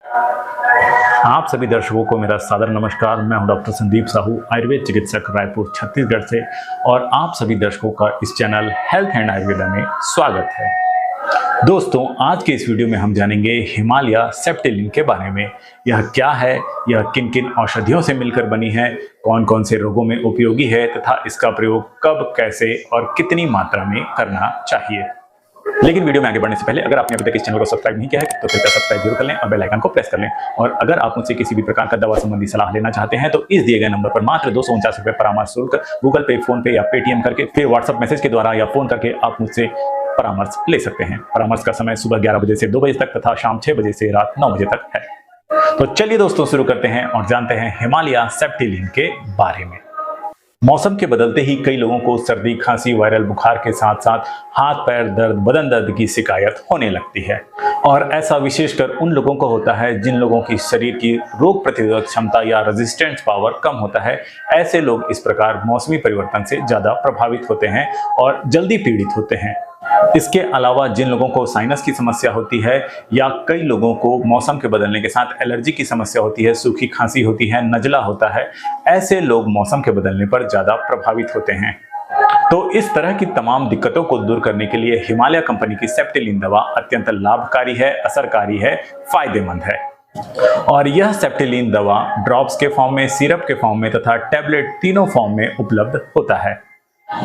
आप सभी दर्शकों को मेरा सादर नमस्कार। मैं हूं डॉक्टर संदीप साहू, आयुर्वेद चिकित्सक, रायपुर छत्तीसगढ़ से, और आप सभी दर्शकों का इस चैनल हेल्थ एंड आयुर्वेदा में स्वागत है। दोस्तों, आज के इस वीडियो में हम जानेंगे हिमालय सेप्टिलिन के बारे में। यह क्या है, यह किन किन औषधियों से मिलकर बनी है, कौन कौन से रोगों में उपयोगी है तथा इसका प्रयोग कब, कैसे और कितनी मात्रा में करना चाहिए। लेकिन वीडियो में आगे बढ़ने से पहले अगर आपने अभी तक इस चैनल को सब्सक्राइब नहीं किया है तो कृपया सब्सक्राइब जरूर कर लें और बेल आइकन को प्रेस कर लें। और अगर आप मुझसे किसी भी प्रकार का दवा संबंधी सलाह लेना चाहते हैं तो इस दिए गए नंबर पर मात्र 249 रुपये परामर्श शुल्क गूगल पे, फोन पे या पेटीएम करके, फिर व्हाट्सएप मैसेज के द्वारा या फोन करके आप मुझसे परामर्श ले सकते हैं। परामर्श का समय सुबह 11 बजे से 2 बजे तक तथा शाम 6 बजे से रात 9 बजे तक है। तो चलिए दोस्तों, शुरू करते हैं और जानते हैं हिमालय सेप्टिलिन के बारे में। मौसम के बदलते ही कई लोगों को सर्दी, खांसी, वायरल बुखार के साथ साथ हाथ पैर दर्द, बदन दर्द की शिकायत होने लगती है। और ऐसा विशेषकर उन लोगों को होता है जिन लोगों की शरीर की रोग प्रतिरोधक क्षमता या रेजिस्टेंस पावर कम होता है। ऐसे लोग इस प्रकार मौसमी परिवर्तन से ज्यादा प्रभावित होते हैं और जल्दी पीड़ित होते हैं। इसके अलावा जिन लोगों को साइनस की समस्या होती है या कई लोगों को मौसम के बदलने के साथ एलर्जी की समस्या होती है, सूखी खांसी होती है, नजला होता है, ऐसे लोग मौसम के बदलने पर ज्यादा प्रभावित होते हैं। तो इस तरह की तमाम दिक्कतों को दूर करने के लिए हिमालय कंपनी की सेप्टिलिन दवा अत्यंत लाभकारी है, असरकारी है, फायदेमंद है। और यह सेप्टिलिन दवा ड्रॉप्स के फॉर्म में, सिरप के फॉर्म में तथा टैबलेट, तीनों फॉर्म में उपलब्ध होता है।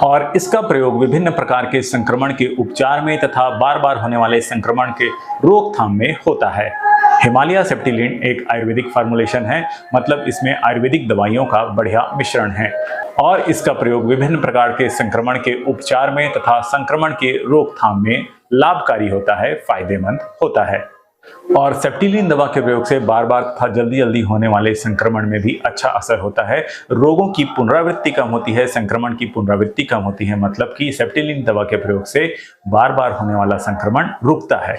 और इसका प्रयोग विभिन्न प्रकार के संक्रमण के उपचार में तथा बार बार होने वाले संक्रमण के रोकथाम में होता है। हिमालय सेप्टिलिन एक आयुर्वेदिक फार्मूलेशन है, मतलब इसमें आयुर्वेदिक दवाइयों का बढ़िया मिश्रण है। और इसका प्रयोग विभिन्न प्रकार के संक्रमण के उपचार में तथा संक्रमण के रोकथाम में लाभकारी होता है, फायदेमंद होता है। और सेप्टिलिन दवा के प्रयोग से बार बार तथा जल्दी जल्दी होने वाले संक्रमण में भी अच्छा असर होता है। रोगों की पुनरावृत्ति कम होती है, संक्रमण की पुनरावृत्ति कम होती है, मतलब कि सेप्टिलिन दवा के प्रयोग से बार बार होने वाला संक्रमण रुकता है।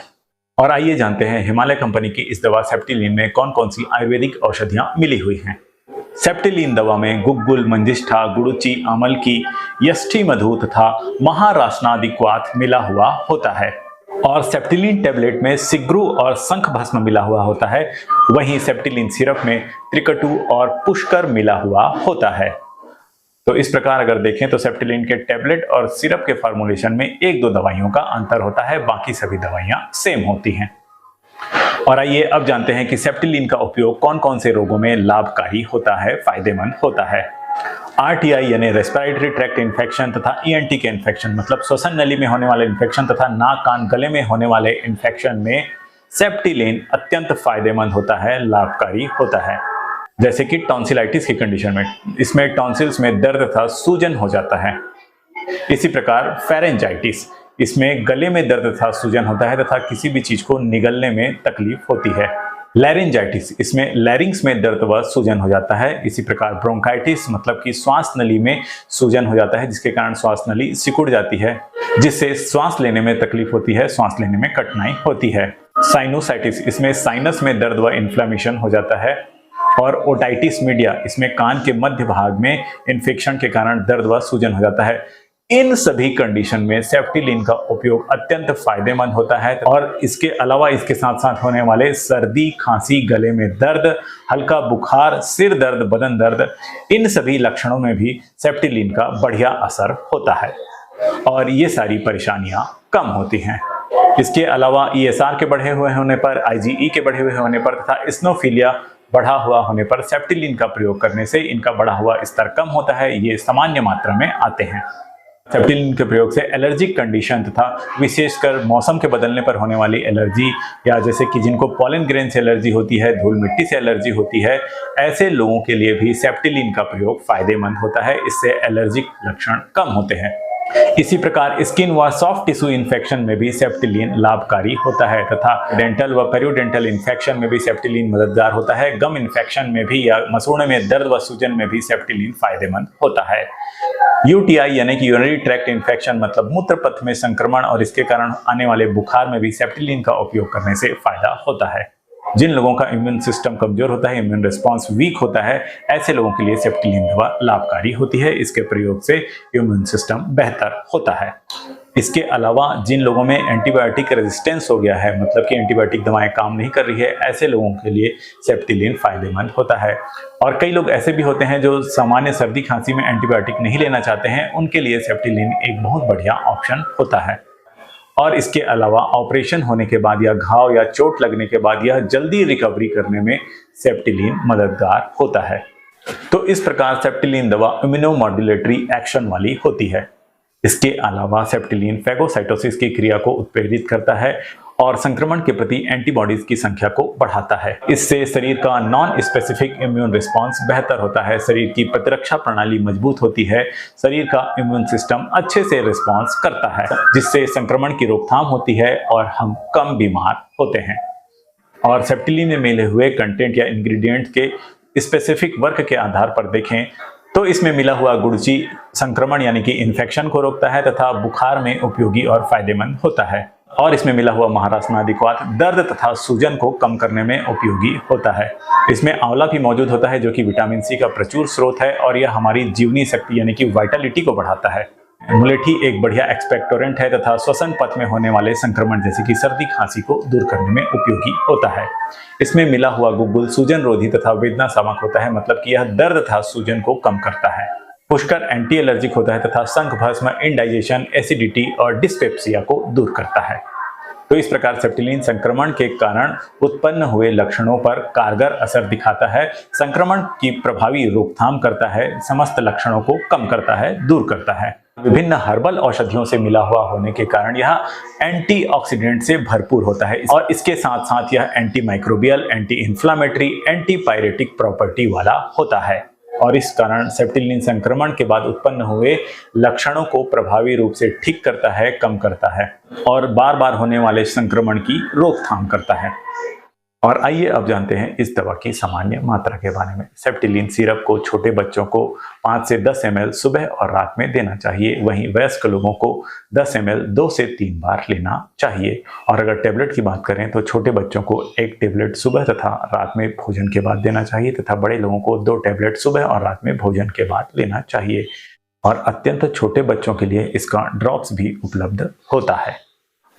और आइए जानते हैं हिमालय कंपनी की इस दवा सेप्टिलिन में कौन कौन सी आयुर्वेदिक औषधियां मिली हुई हैं। सेप्टिलिन दवा में गुग्गुल, मंजिष्ठा, गुड़ुचि, अमलकी, यष्टि मधु तथा महारासनादिक्वाथ मिला हुआ होता है। और सेप्टिलिन टेबलेट में सिग्रू और शंख भस्म मिला हुआ होता है। वहीं सेप्टिलिन सिरप में त्रिकटु और पुष्कर मिला हुआ होता है। तो इस प्रकार अगर देखें तो सेप्टिलिन के टेबलेट और सिरप के फॉर्मुलेशन में 1-2 दवाइयों का अंतर होता है, बाकी सभी दवाइयां सेम होती हैं। और आइए अब जानते हैं कि सेप्टिलिन का उपयोग कौन कौन से रोगों में लाभकारी होता है, फायदेमंद होता है। आरटीआई यानी रेस्पिरेटरी ट्रैक्ट इन्फेक्शन तथा ईएनटी के इन्फेक्शन, मतलब श्वसन नली में होने वाले इन्फेक्शन तथा नाक, कान, गले में होने वाले इन्फेक्शन में सेप्टिलिन अत्यंत फायदेमंद होता है, लाभकारी होता है। जैसे कि टॉन्सिलाइटिस की कंडीशन में, इसमें टॉन्सिल्स में दर्द तथा सूजन हो जाता है। इसी प्रकार फेरेंजाइटिस, इसमें गले में दर्द तथा सूजन होता है तथा किसी भी चीज को निगलने में तकलीफ होती है। लैरिंजाइटिस, इसमें लैरिंग्स में दर्द व सूजन हो जाता है। इसी प्रकार ब्रोंकाइटिस, मतलब कि श्वास नली में सूजन हो जाता है जिसके कारण श्वास नली सिकुड़ जाती है, जिससे श्वास लेने में तकलीफ होती है, श्वास लेने में कठिनाई होती है। साइनोसाइटिस, इसमें साइनस में दर्द व इन्फ्लेमेशन हो जाता है। और ओटाइटिस मीडिया, इसमें कान के मध्य भाग में इन्फेक्शन के कारण दर्द व सूजन हो जाता है। इन सभी कंडीशन में सेप्टिलिन का उपयोग अत्यंत फायदेमंद होता है। और इसके अलावा इसके साथ साथ होने वाले सर्दी, खांसी, गले में दर्द, हल्का बुखार, सिर दर्द, बदन दर्द, इन सभी लक्षणों में भी सेप्टिलिन का बढ़िया असर होता है और ये सारी परेशानियां कम होती हैं। इसके अलावा ईएसआर के बढ़े हुए होने पर, आईजीई के बढ़े हुए होने पर तथा इस्नोफिलिया बढ़ा हुआ होने पर सेप्टिलिन का प्रयोग करने से इनका बढ़ा हुआ स्तर कम होता है, ये सामान्य मात्रा में आते हैं। सेप्टिलिन के प्रयोग से एलर्जिक कंडीशन तथा विशेषकर मौसम के बदलने पर होने वाली एलर्जी, या जैसे कि जिनको पॉलन ग्रेन से एलर्जी होती है, धूल मिट्टी से एलर्जी होती है, ऐसे लोगों के लिए भी सेप्टिलिन का प्रयोग फायदेमंद होता है। इससे एलर्जिक लक्षण कम होते हैं। इसी प्रकार स्किन व सॉफ्ट टिश्यू इन्फेक्शन में भी सेप्टिलिन लाभकारी होता है तथा डेंटल व पेरियोडेंटल इन्फेक्शन में भी सेप्टिलिन मददगार होता है। गम इन्फेक्शन में भी या मसूड़े में दर्द व सूजन में भी सेप्टिलिन फायदेमंद होता है। यूटीआई यानी कि यूरिनरी ट्रैक्ट इन्फेक्शन, मतलब मूत्र पथ में संक्रमण और इसके कारण आने वाले बुखार में भी सेप्टिलिन का उपयोग करने से फायदा होता है। जिन लोगों का इम्यून सिस्टम कमजोर होता है, इम्यून रिस्पांस वीक होता है, ऐसे लोगों के लिए सेप्टिलीन दवा लाभकारी होती है। इसके प्रयोग से इम्यून सिस्टम बेहतर होता है। इसके अलावा जिन लोगों में एंटीबायोटिक रेजिस्टेंस हो गया है, मतलब कि एंटीबायोटिक दवाएं काम नहीं कर रही है, ऐसे लोगों के लिए सेप्टिलीन फायदेमंद होता है। और कई लोग ऐसे भी होते हैं जो सामान्य सर्दी खांसी में एंटीबायोटिक नहीं लेना चाहते हैं, उनके लिए सेप्टिलीन एक बहुत बढ़िया ऑप्शन होता है। और इसके अलावा ऑपरेशन होने के बाद या घाव या चोट लगने के बाद यह जल्दी रिकवरी करने में सेप्टिलीन मददगार होता है। तो इस प्रकार सेप्टिलीन दवा इम्यूनोमॉड्यूलेटरी एक्शन वाली होती है। इसके अलावा सेप्टिलीन फैगोसाइटोसिस की क्रिया को उत्प्रेरित करता है और संक्रमण के प्रति एंटीबॉडीज की संख्या को बढ़ाता है। इससे शरीर का नॉन स्पेसिफिक इम्यून रिस्पांस बेहतर होता है, शरीर की प्रतिरक्षा प्रणाली मजबूत होती है, शरीर का इम्यून सिस्टम अच्छे से रिस्पांस करता है, जिससे संक्रमण की रोकथाम होती है और हम कम बीमार होते हैं। और सेप्टिलीन में मिले हुए कंटेंट या इंग्रेडिएंट के स्पेसिफिक वर्क के आधार पर देखें तो इसमें मिला हुआ गुड़ची संक्रमण यानी कि इन्फेक्शन को रोकता है तथा बुखार में उपयोगी और फायदेमंद होता है। और इसमें मिला हुआ महारासनादिक्वात दर्द तथा सूजन को कम करने में उपयोगी होता है। इसमें आंवला भी मौजूद होता है जो कि विटामिन सी का प्रचुर स्रोत है और यह हमारी जीवनी शक्ति यानी कि वाइटलिटी को बढ़ाता है। मुलेठी एक बढ़िया एक्सपेक्टोरेंट है तथा श्वसन पथ में होने वाले संक्रमण जैसे कि सर्दी खांसी को दूर करने में उपयोगी होता है। इसमें मिला हुआ गुग्गुल सूजन रोधी तथा वेदना शामक होता है, मतलब कि यह दर्द तथा सूजन को कम करता है। पुष्कर एंटी एलर्जिक होता है तथा शंख भस्म इंडाइजेशन, एसिडिटी और डिस्पेप्सिया को दूर करता है। तो इस प्रकार सेप्टिलीन संक्रमण के कारण उत्पन्न हुए लक्षणों पर कारगर असर दिखाता है, संक्रमण की प्रभावी रोकथाम करता है, समस्त लक्षणों को कम करता है, दूर करता है। विभिन्न हर्बल औषधियों से मिला हुआ होने के कारण यह एंटीऑक्सीडेंट से भरपूर होता है और इसके साथ साथ यह anti microbial, anti inflammatory, anti pyretic property वाला होता है। और इस कारण सेप्टिलीन संक्रमण के बाद उत्पन्न हुए लक्षणों को प्रभावी रूप से ठीक करता है, कम करता है और बार बार होने वाले संक्रमण की रोकथाम करता है। और आइए अब जानते हैं इस दवा की सामान्य मात्रा के बारे में। सेप्टिलीन सिरप को छोटे बच्चों को 5 से 10 ml सुबह और रात में देना चाहिए, वहीं वयस्क लोगों को 10 ml 2 से 3 बार लेना चाहिए। और अगर टेबलेट की बात करें तो छोटे बच्चों को 1 टेबलेट सुबह तथा रात में भोजन के बाद देना चाहिए तथा बड़े लोगों को 2 टेबलेट सुबह और रात में भोजन के बाद लेना चाहिए। और अत्यंत छोटे बच्चों के लिए इसका ड्रॉप्स भी उपलब्ध होता है।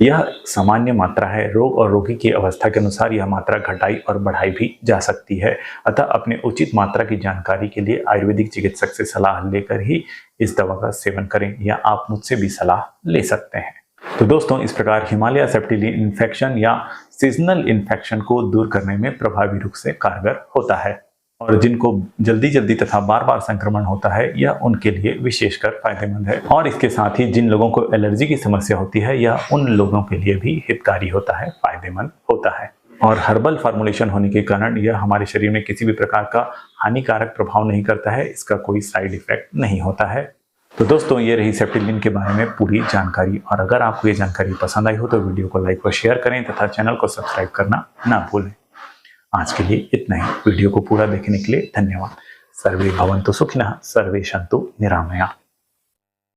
यह सामान्य मात्रा है, रोग और रोगी की अवस्था के अनुसार यह मात्रा घटाई और बढ़ाई भी जा सकती है, अतः अपने उचित मात्रा की जानकारी के लिए आयुर्वेदिक चिकित्सक से सलाह लेकर ही इस दवा का सेवन करें या आप मुझसे भी सलाह ले सकते हैं। तो दोस्तों, इस प्रकार हिमालय सेप्टिलीन इन्फेक्शन या सीजनल इन्फेक्शन को दूर करने में प्रभावी रूप से कारगर होता है और जिनको जल्दी जल्दी तथा बार बार संक्रमण होता है यह उनके लिए विशेषकर फायदेमंद है। और इसके साथ ही जिन लोगों को एलर्जी की समस्या होती है यह उन लोगों के लिए भी हितकारी होता है, फायदेमंद होता है। और हर्बल फार्मूलेशन होने के कारण यह हमारे शरीर में किसी भी प्रकार का हानिकारक प्रभाव नहीं करता है, इसका कोई साइड इफेक्ट नहीं होता है। तो दोस्तों, ये रही सेप्टिलीन के बारे में पूरी जानकारी। और अगर आपको ये जानकारी पसंद आई हो तो वीडियो को लाइक व शेयर करें तथा चैनल को सब्सक्राइब करना ना भूलें। आज के लिए इतना ही। वीडियो को पूरा देखने के लिए धन्यवाद। सर्वे भवन्तु सुखिनः, सर्वे सन्तु निरामया।